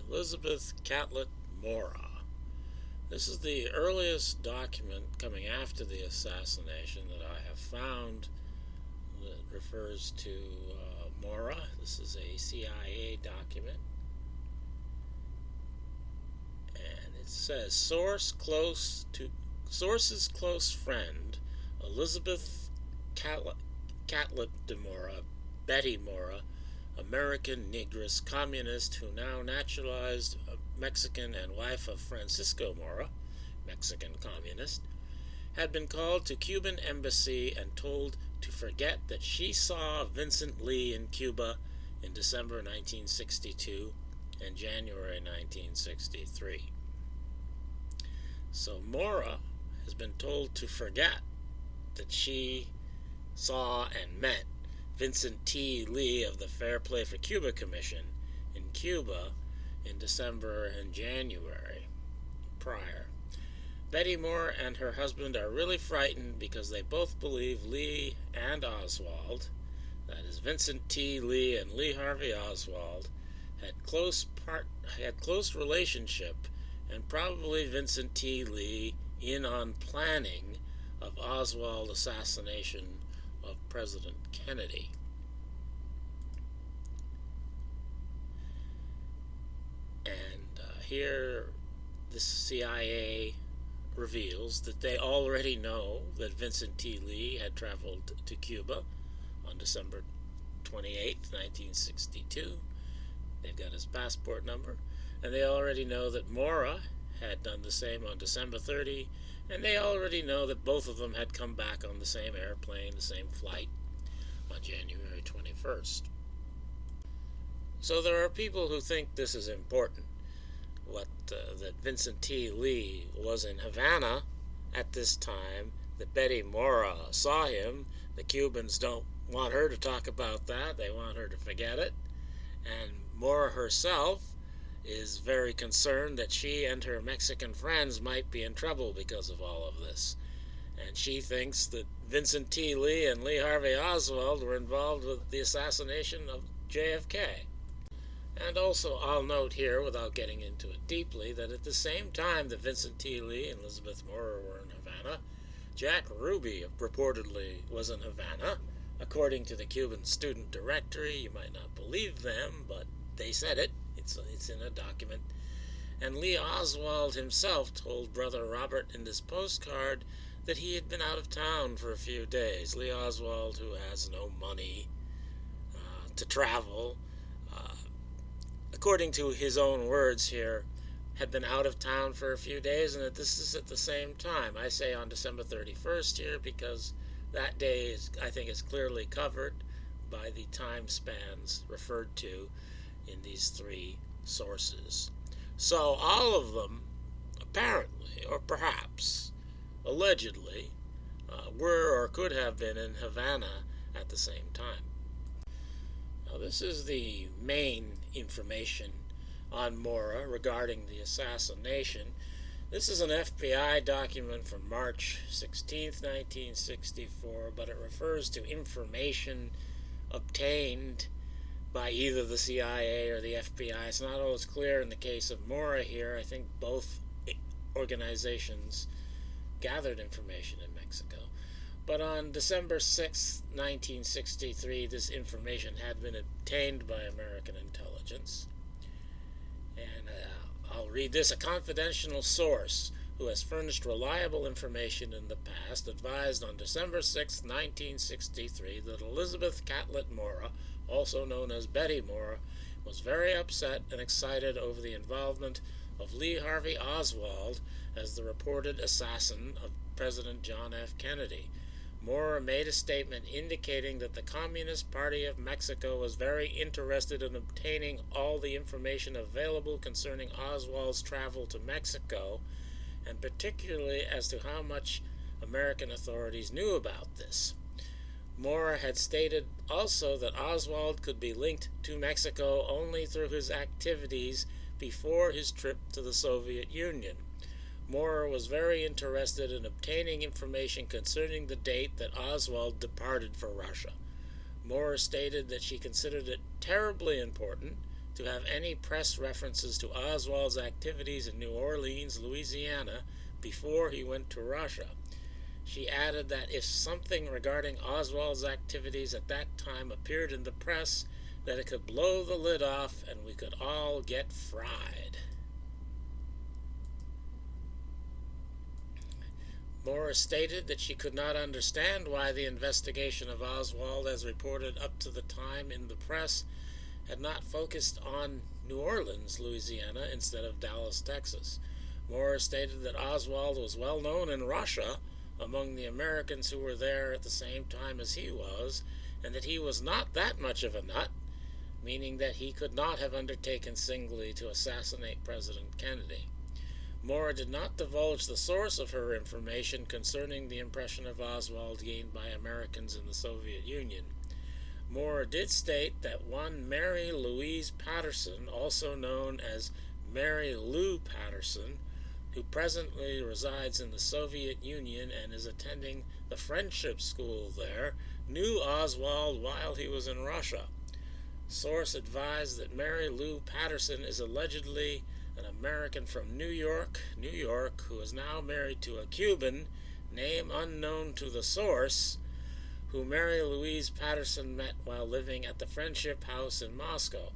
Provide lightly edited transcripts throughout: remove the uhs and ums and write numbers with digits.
Elizabeth Catlett Mora. This is the earliest document coming after the assassination that I have found that refers to Mora. This is a CIA document. And it says, source's close friend, Elizabeth Catlett de Mora, Betty Mora, American Negress communist who now naturalized Mexican and wife of Francisco Mora, Mexican communist, had been called to Cuban embassy and told to forget that she saw Vincent Lee in Cuba in December 1962 and January 1963. So Mora has been told to forget that she saw and met Vincent T. Lee of the Fair Play for Cuba Commission in Cuba in December and January prior. Betty Mora and her husband are really frightened because they both believe Lee and Oswald, that is Vincent T. Lee and Lee Harvey Oswald, had close relationship, and probably Vincent T. Lee in on planning of Oswald assassination of President Kennedy. And here the CIA reveals that they already know that Vincent T. Lee had traveled to Cuba on December 28, 1962. They've got his passport number. And they already know that Mora had done the same on December 30, and they already know that both of them had come back on the same airplane, the same flight, on January 21st. So there are people who think this is important, that Vincent T. Lee was in Havana at this time, that Betty Mora saw him. The Cubans don't want her to talk about that. They want her to forget it. And Mora herself is very concerned that she and her Mexican friends might be in trouble because of all of this. And she thinks that Vincent T. Lee and Lee Harvey Oswald were involved with the assassination of JFK. And also, I'll note here, without getting into it deeply, that at the same time that Vincent T. Lee and Elizabeth Mora were in Havana, Jack Ruby reportedly was in Havana. According to the Cuban Student Directory, you might not believe them, but they said it. It's in a document. And Lee Oswald himself told Brother Robert in this postcard that he had been out of town for a few days. Lee Oswald, who has no money to travel, according to his own words here, had been out of town for a few days, and that this is at the same time. I say on December 31st here because that day, I think, is clearly covered by the time spans referred to in these three sources. So all of them, apparently, or perhaps, allegedly, were or could have been in Havana at the same time. Now, this is the main information on Mora regarding the assassination. This is an FBI document from March 16, 1964, but it refers to information obtained by either the CIA or the FBI. It's not always clear in the case of Mora here. I think both organizations gathered information in Mexico. But on December 6, 1963, this information had been obtained by American intelligence. And I'll read this. A confidential source who has furnished reliable information in the past advised on December 6, 1963, that Elizabeth Catlett Mora, also known as Betty Mora, was very upset and excited over the involvement of Lee Harvey Oswald as the reported assassin of President John F. Kennedy. Mora made a statement indicating that the Communist Party of Mexico was very interested in obtaining all the information available concerning Oswald's travel to Mexico, and particularly as to how much American authorities knew about this. Mora had stated also that Oswald could be linked to Mexico only through his activities before his trip to the Soviet Union. Mora was very interested in obtaining information concerning the date that Oswald departed for Russia. Mora stated that she considered it terribly important to have any press references to Oswald's activities in New Orleans, Louisiana, before he went to Russia. She added that if something regarding Oswald's activities at that time appeared in the press, that it could blow the lid off and we could all get fried. Mora stated that she could not understand why the investigation of Oswald, as reported up to the time in the press, had not focused on New Orleans, Louisiana, instead of Dallas, Texas. Mora stated that Oswald was well known in Russia among the Americans who were there at the same time as he was, and that he was not that much of a nut, meaning that he could not have undertaken singly to assassinate President Kennedy. Mora did not divulge the source of her information concerning the impression of Oswald gained by Americans in the Soviet Union. Mora did state that one Mary Louise Patterson, also known as Mary Lou Patterson, who presently resides in the Soviet Union and is attending the Friendship School there, knew Oswald while he was in Russia. Source advised that Mary Lou Patterson is allegedly an American from New York, who is now married to a Cuban, name unknown to the source, who Mary Louise Patterson met while living at the Friendship House in Moscow.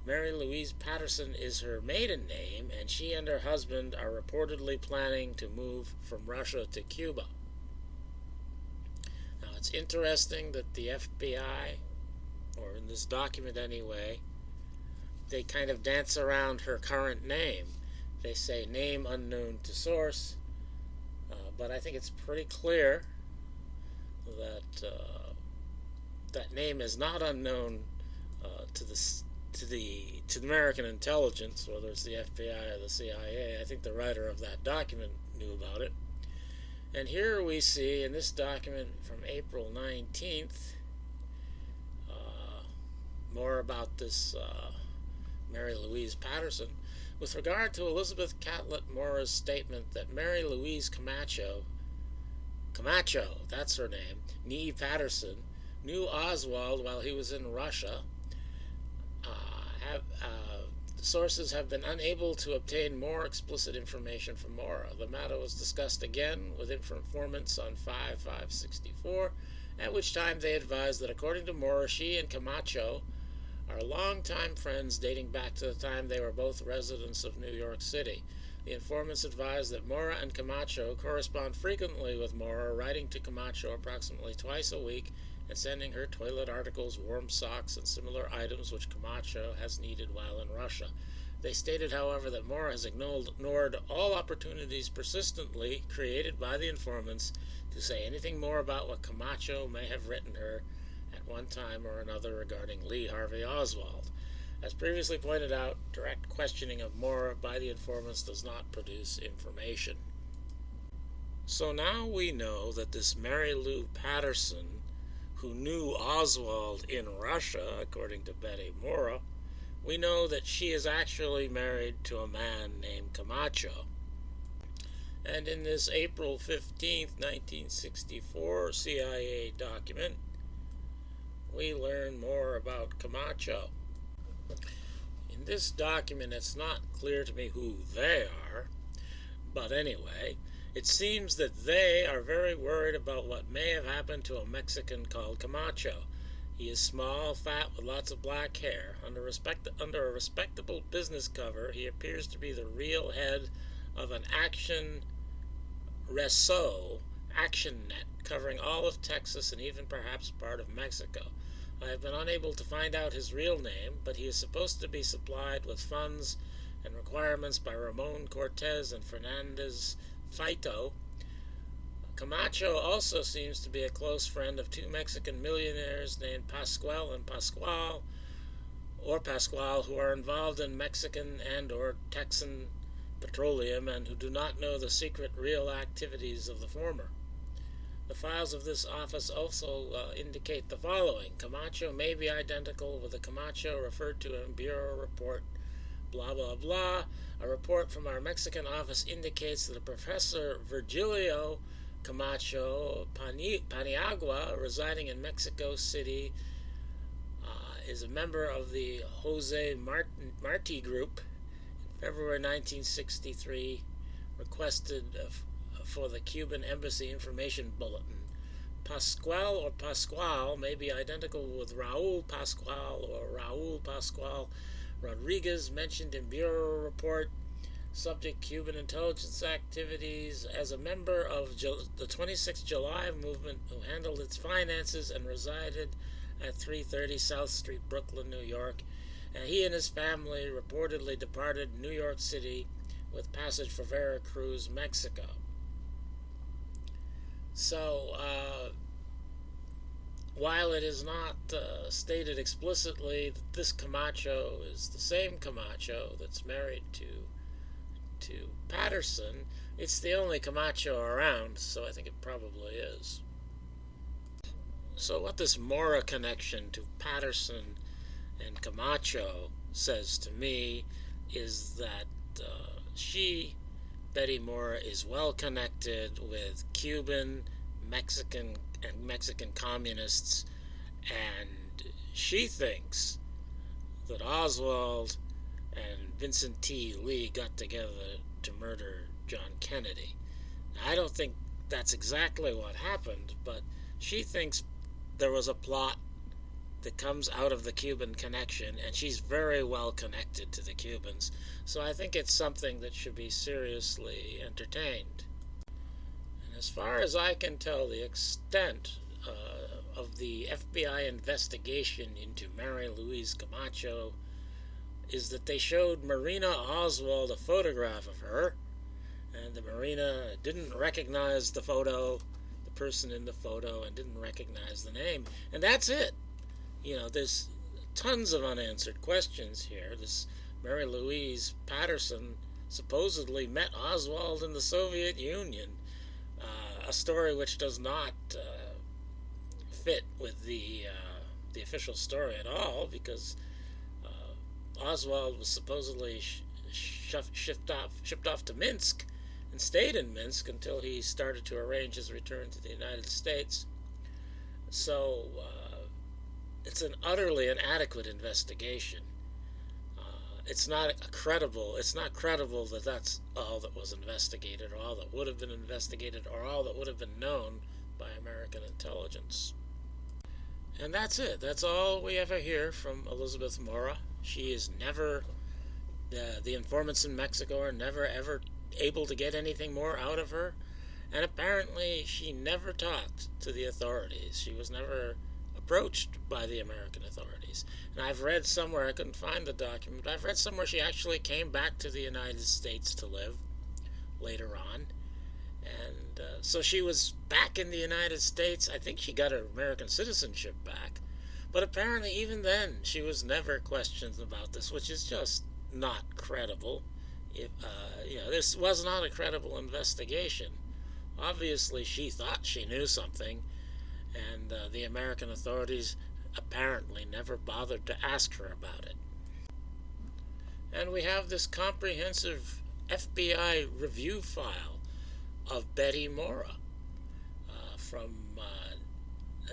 Mary Louise Patterson is her maiden name, and she and her husband are reportedly planning to move from Russia to Cuba. Now, it's interesting that the FBI, or in this document anyway, they kind of dance around her current name. They say name unknown to source, but I think it's pretty clear that that name is not unknown to the American intelligence, whether it's the FBI or the CIA. I think the writer of that document knew about it. And here we see in this document from April 19th more about this Mary Louise Patterson. With regard to Elizabeth Catlett Mora's statement that Mary Louise Camacho, that's her name, Nee Patterson, knew Oswald while he was in Russia, sources have been unable to obtain more explicit information from Mora. The matter was discussed again with informants on 5/5/64, at which time they advised that according to Mora, she and Camacho are longtime friends dating back to the time they were both residents of New York City. The informants advised that Mora and Camacho correspond frequently with Mora, writing to Camacho approximately twice a week and sending her toilet articles, warm socks, and similar items which Camacho has needed while in Russia. They stated, however, that Mora has ignored all opportunities persistently created by the informants to say anything more about what Camacho may have written her at one time or another regarding Lee Harvey Oswald. As previously pointed out, direct questioning of Mora by the informants does not produce information. So now we know that this Mary Lou Patterson, who knew Oswald in Russia, according to Betty Mora, we know that she is actually married to a man named Camacho. And in this April 15th, 1964 CIA document, we learn more about Camacho. In this document, it's not clear to me who they are, but anyway, it seems that they are very worried about what may have happened to a Mexican called Camacho. He is small, fat, with lots of black hair. Under a respectable business cover, he appears to be the real head of an action net covering all of Texas and even perhaps part of Mexico. I have been unable to find out his real name, but he is supposed to be supplied with funds and requirements by Ramon Cortez and Fernandez Faito. Camacho also seems to be a close friend of two Mexican millionaires named Pascual and Pascual, who are involved in Mexican and or Texan petroleum and who do not know the secret real activities of the former. The files of this office also indicate the following. Camacho may be identical with the Camacho referred to in Bureau Report blah blah blah. A report from our Mexican office indicates that a Professor Virgilio Camacho Paniagua, residing in Mexico City, is a member of the Jose Marti group. In February 1963, requested for the Cuban Embassy Information Bulletin. Pascual may be identical with Raul Pascual or Raul Pascual Rodriguez, mentioned in Bureau report. Subject: Cuban intelligence activities as a member of the 26th July movement who handled its finances and resided at 330 South Street, Brooklyn, New York. And he and his family reportedly departed New York City with passage for Veracruz, Mexico. So, while it is not stated explicitly that this Camacho is the same Camacho that's married to Patterson, it's the only Camacho around, so I think it probably is. So what this Mora connection to Patterson and Camacho says to me is that Betty Mora, is well connected with Cuban, Mexican communists, and she thinks that Oswald and Vincent T. Lee got together to murder John Kennedy. Now, I don't think that's exactly what happened, but she thinks there was a plot that comes out of the Cuban connection, and she's very well connected to the Cubans, so I think it's something that should be seriously entertained. And as far as I can tell, the extent of the FBI investigation into Mary Louise Camacho is that they showed Marina Oswald a photograph of her, and the Marina didn't recognize the person in the photo, and didn't recognize the name, and that's it. You know, there's tons of unanswered questions here. This Mary Louise Patterson supposedly met Oswald in the Soviet Union, a story which does not fit with the official story at all, because Oswald was supposedly shipped off to Minsk and stayed in Minsk until he started to arrange his return to the United States. So it's an utterly inadequate investigation. It's not credible that that's all that was investigated, or all that would have been investigated, or all that would have been known by American intelligence. And that's it. That's all we ever hear from Elizabeth Mora. She is never, the informants in Mexico are never ever able to get anything more out of her. And apparently she never talked to the authorities. She was never approached by the American authorities. And I've read somewhere, I couldn't find the document, but I've read somewhere she actually came back to the United States to live later on. And so she was back in the United States. I think she got her American citizenship back. But apparently even then she was never questioned about this, which is just not credible. This was not a credible investigation. Obviously she thought she knew something, and the American authorities apparently never bothered to ask her about it. And we have this comprehensive FBI review file of Betty Mora from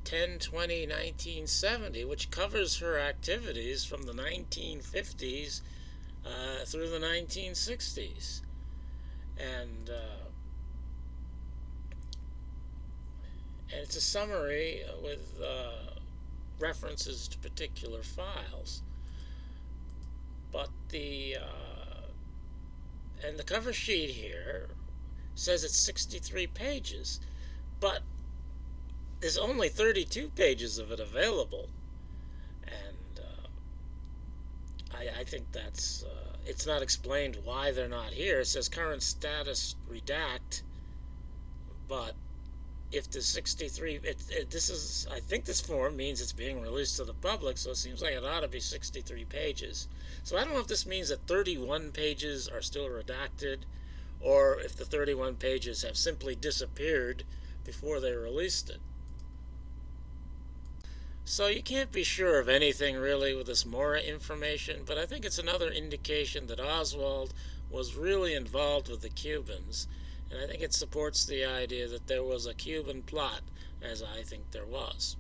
10/20/1970, which covers her activities from the 1950s through the 1960s. And it's a summary with references to particular files. But the cover sheet here says it's 63 pages, but there's only 32 pages of it available, and I think that's it's not explained why they're not here. It says current status redact, but if the 63, this is, I think this form means it's being released to the public, so it seems like it ought to be 63 pages. So I don't know if this means that 31 pages are still redacted, or if the 31 pages have simply disappeared before they released it. So you can't be sure of anything really with this Mora information, but I think it's another indication that Oswald was really involved with the Cubans, and I think it supports the idea that there was a Cuban plot, as I think there was.